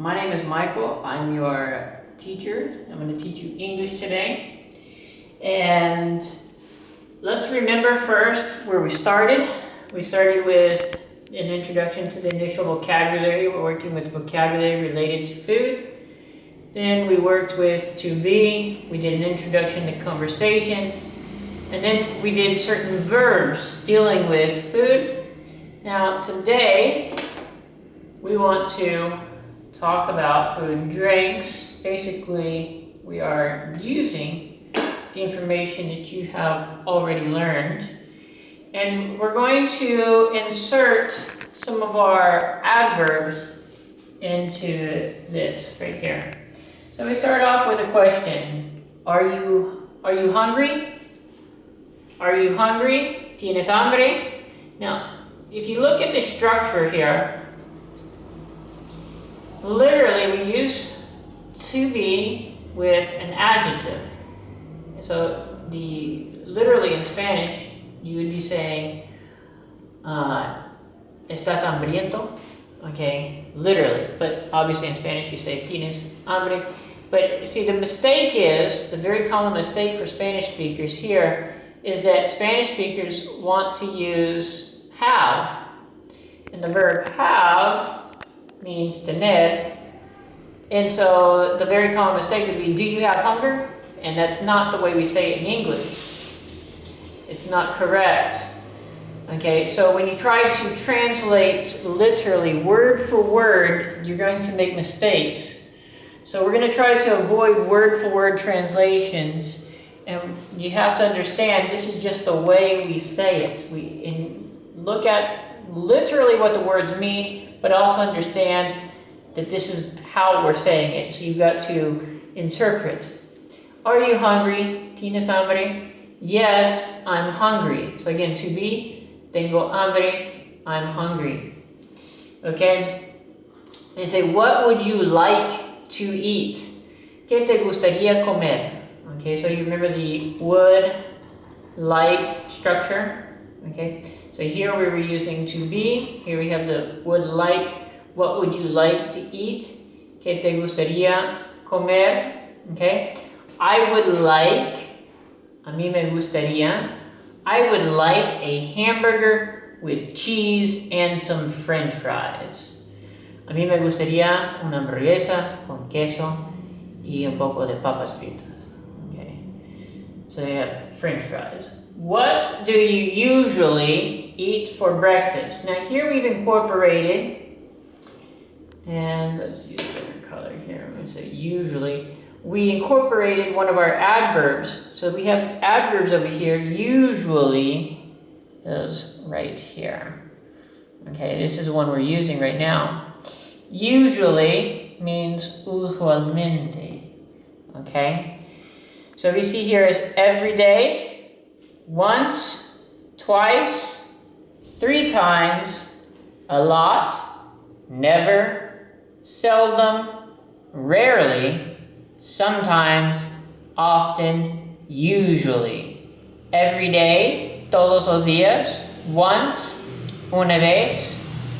My name is Michael. I'm your teacher. I'm going to teach you English today. And let's remember first where we started. We started with an introduction to the initial vocabulary. We're working with vocabulary related to food. Then we worked with to be. We did an introduction to conversation. And then we did certain verbs dealing with food. Now today we want to talk about food and drinks. Basically, we are using the information that you have already learned. And we're going to insert some of our adverbs into this right here. So we start off with a question. Are you hungry? Are you hungry? ¿Tienes hambre? Now, if you look at the structure here, literally we use to be with an adjective. So literally in Spanish, you would be saying, ¿estás hambriento? Okay, literally. But obviously in Spanish you say, ¿tienes hambre? But see, the mistake is, the very common mistake for Spanish speakers here is that Spanish speakers want to use have. And the verb have means tener. And so the very common mistake would be, do you have hunger? And that's not the way we say it in English. It's not correct. Okay, so when you try to translate literally word for word, you're going to make mistakes. So we're going to try to avoid word for word translations. And you have to understand, this is just the way we say it. We look at literally what the words mean, but also understand that this is how we're saying it. So you've got to interpret. Are you hungry? ¿Tienes hambre? Yes, I'm hungry. So again, to be, tengo hambre, I'm hungry. Okay? They say, what would you like to eat? ¿Qué te gustaría comer? Okay, so you remember the would, like structure. Okay, so here we were using to be. Here we have the would like. What would you like to eat? ¿Qué te gustaría comer? Okay, I would like. A mí me gustaría. I would like a hamburger with cheese and some French fries. A mí me gustaría una hamburguesa con queso y un poco de papas fritas. So you have French fries. What do you usually eat for breakfast? Now here we've incorporated, and let's use a different color here. I'm going to say usually. We incorporated one of our adverbs. So we have adverbs over here. Usually is right here. Okay, this is the one we're using right now. Usually means usualmente. Okay. So we see here is every day, once, twice, 3 times, a lot, never, seldom, rarely, sometimes, often, usually. Every day, todos los días, once, una vez,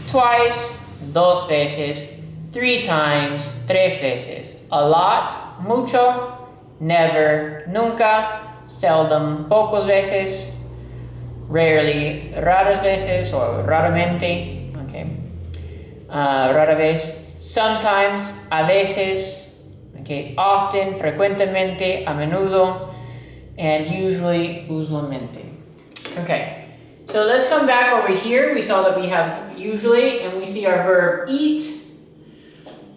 twice, 2 veces, 3 times, 3 veces. A lot, mucho, never, nunca, seldom, pocos veces, rarely, raras veces, or raramente, okay, rara vez, sometimes, a veces, okay, often, frecuentemente, a menudo, and usually, usualmente. Okay, so let's come back over here. We saw that we have usually, and we see our verb eat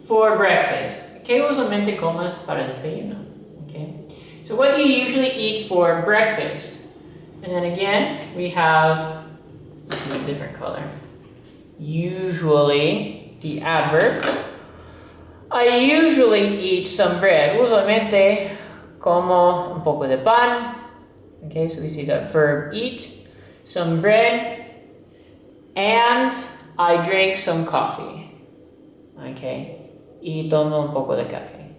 for breakfast. ¿Qué usualmente comes para desayuno? Okay. So what do you usually eat for breakfast? And then again, we have, let's use a different color. Usually, the adverb. I usually eat some bread. Usualmente como un poco de pan. Okay, so we see that verb eat, some bread, and I drink some coffee. Okay, y tomo un poco de café.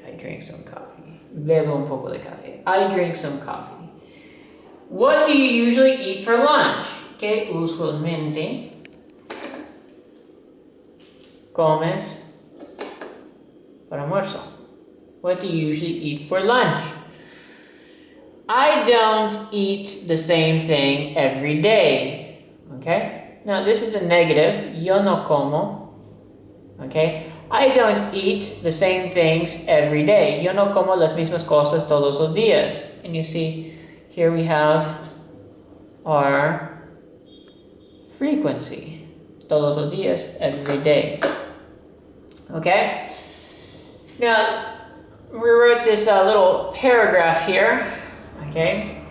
I drink some coffee. Bebo un poco de café. I drink some coffee. What do you usually eat for lunch? Que usualmente comes para almuerzo? What do you usually eat for lunch? I don't eat the same thing every day. Okay? Now this is the negative. Yo no como. Okay? I don't eat the same things every day. Yo no como las mismas cosas todos los días. And you see, here we have our frequency. Todos los días, every day. Okay? Now, we wrote this little paragraph here. Okay?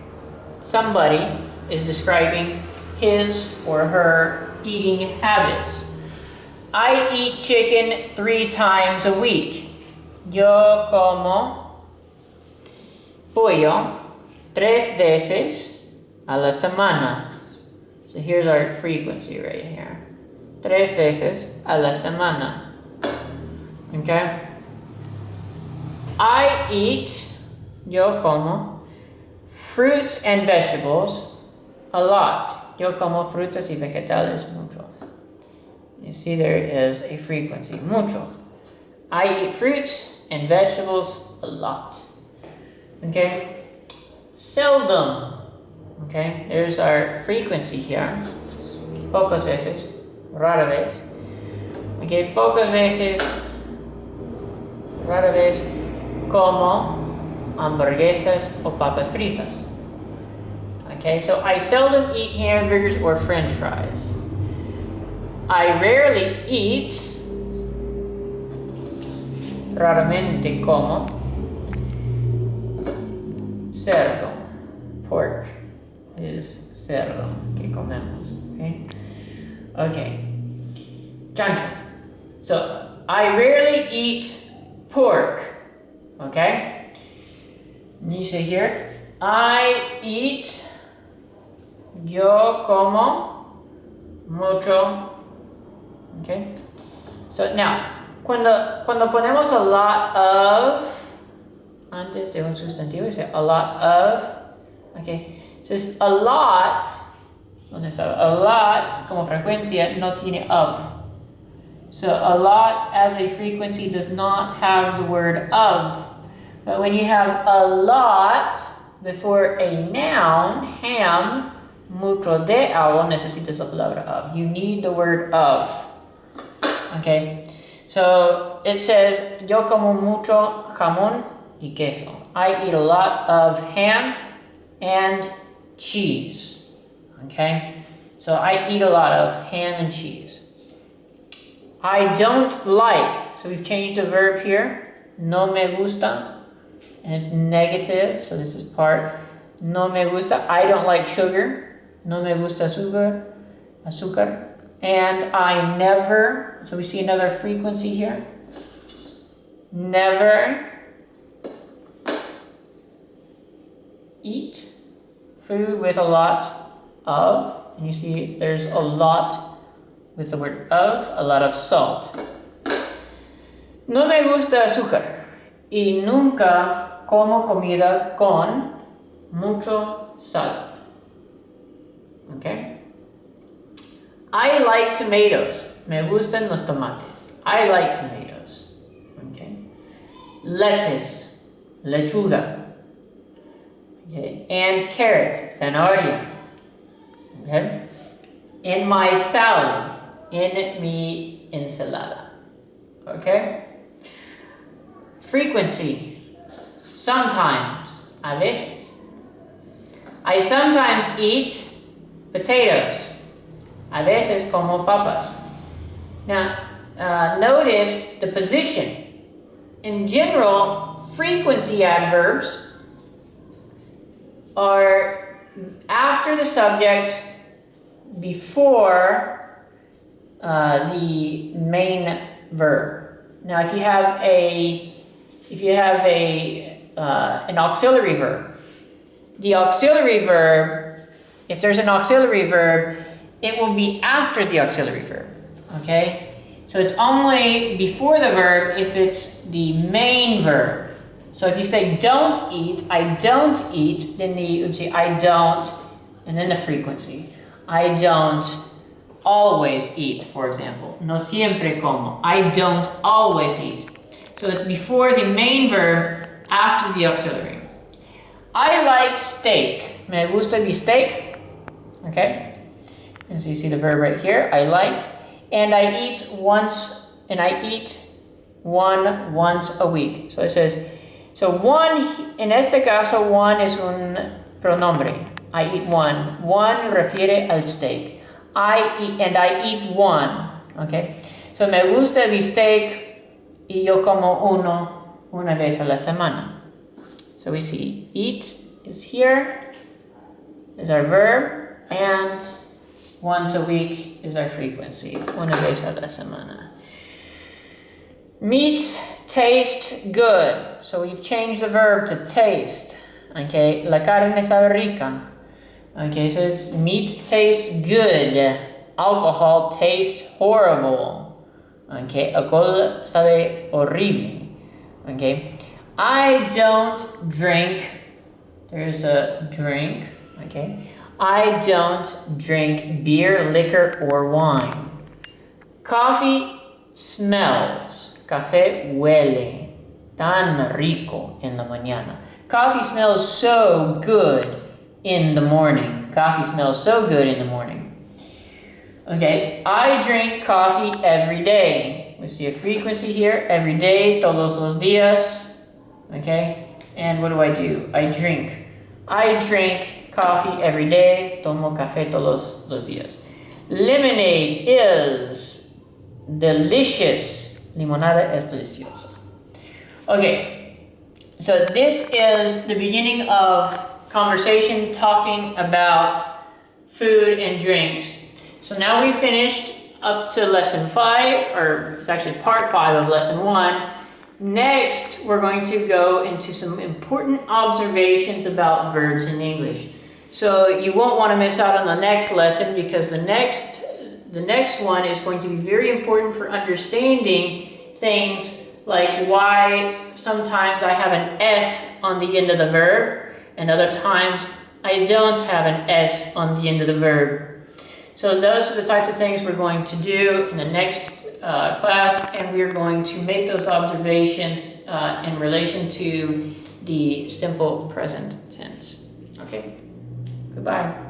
Somebody is describing his or her eating habits. I eat chicken 3 times a week. Yo como pollo 3 veces a la semana. So here's our frequency right here. 3 veces a la semana. Okay? I eat, yo como, fruits and vegetables a lot. Yo como frutas y vegetales mucho. You see there is a frequency, mucho. I eat fruits and vegetables a lot. Okay? Seldom. Okay? There's our frequency here. Pocas veces, rara vez. Okay, pocas veces, rara vez, como hamburguesas o papas fritas. Okay, so I seldom eat hamburgers or french fries. I rarely eat, raramente como, cerdo. Pork is cerdo que comemos. Okay? Okay. Chancho. So, I rarely eat pork. Okay? You see here, I eat, yo como, mucho. Okay? So now, cuando ponemos a lot of, antes de un sustantivo, dice a lot of, okay? So it's a lot, donde está a lot, como frecuencia, no tiene of. So a lot as a frequency does not have the word of. But when you have a lot before a noun, ham, mucho de algo, necesitas la palabra of. You need the word of. Okay, so it says, yo como mucho jamón y queso. I eat a lot of ham and cheese. Okay, so I eat a lot of ham and cheese. I don't like, so we've changed the verb here, no me gusta, and it's negative, so this is part, no me gusta, I don't like sugar, no me gusta azúcar, and I never, so we see another frequency here, never eat food with a lot of, and you see there's a lot with the word of, a lot of salt. No me gusta azúcar y nunca como comida con mucho sal. Okay? I like tomatoes. Me gustan los tomates. I like tomatoes. Okay? Lettuce, lechuga. Okay? And carrots, zanahoria. Okay? In my salad, in mi ensalada. Okay? Frequency. Sometimes, a veces. I sometimes eat potatoes. A veces como papas. Now, notice the position. In general, frequency adverbs are after the subject, before the main verb. Now, if you have an auxiliary verb, the auxiliary verb, if there's an auxiliary verb, it will be after the auxiliary verb. Okay, so it's only before the verb if it's the main verb. So if you say don't eat, I don't eat, then you would say I don't, and then the frequency. I don't always eat, for example. No siempre como. I don't always eat. So it's before the main verb, after the auxiliary. I like steak. Me gusta mi steak. Okay? And so you see the verb right here, I like. And I eat one once a week. So it says, so one, en este caso, one is un pronombre. I eat one. One refiere al steak. I eat one. Okay? So me gusta mi steak y yo como uno una vez a la semana. So we see eat is here, is our verb, and once a week is our frequency. Una vez a la semana. Meat tastes good. So we've changed the verb to taste. Okay, la carne sabe rica. Okay, so it's meat tastes good. Alcohol tastes horrible. Okay, alcohol sabe horrible. Okay, I don't drink. There's a drink. Okay, I don't drink beer, liquor, or wine. Coffee smells. Café huele tan rico en la mañana. Coffee smells so good in the morning. Coffee smells so good in the morning. Okay, I drink coffee every day. We see a frequency here, every day, todos los días. Okay, and what do? I drink coffee every day, tomo café todos los días. Lemonade is delicious. Limonada es deliciosa. Okay, so this is the beginning of conversation talking about food and drinks. So now we finished up to lesson 5, or it's actually part 5 of lesson 1. Next, we're going to go into some important observations about verbs in English. So you won't want to miss out on the next lesson, because the next one is going to be very important for understanding things like why sometimes I have an S on the end of the verb and other times I don't have an S on the end of the verb. So those are the types of things we're going to do in the next class, and we're going to make those observations in relation to the simple present tense. Okay, goodbye.